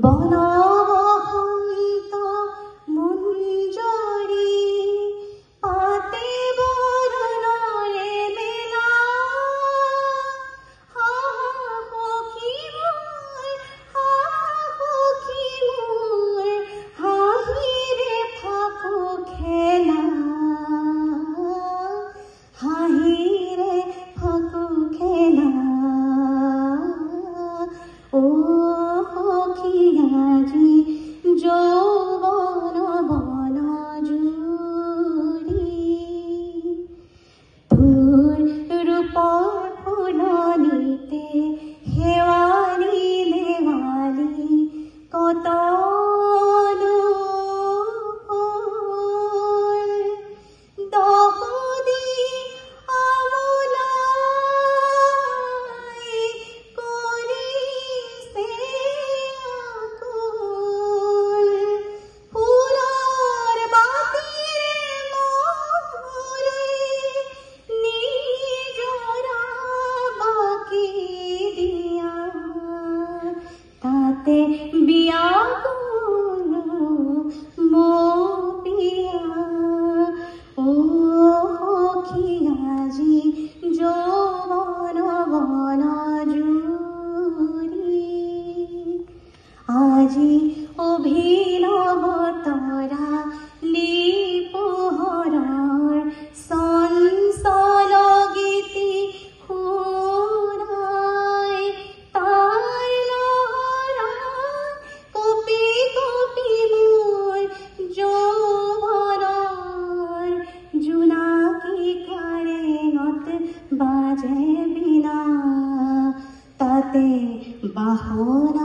বনবসন্ত মঞ্জৰী পাতে বৰণৰে মেলা সখী মোৰ হাঁহিৰে ফাকু খেলা হাঁহিৰে ফাকু খেলা ও সখী আজি যৌৱন বন জুৰি তোৰ ৰূপৰ ফুলনিতে শেৱালি দেৱালী কতনো ফুল দহদি আমোলাই কৰিছে আকুল ফুলৰ বাতিৰে মোৰে নিজৰা বাকি দিয়া তাতে বিয়া কোনো মপিয়া ও সখী আজি যৌৱন বন জুৰি আজি অভিনৱ তৰালি পোহৰৰ চঞ্চল গীতি শুনাই তাৰ লহৰাত কঁপি কঁপি মোৰ যৌৱনৰ জোনাকী কাৰেঙত বাজে বীণা তাতে বাহনা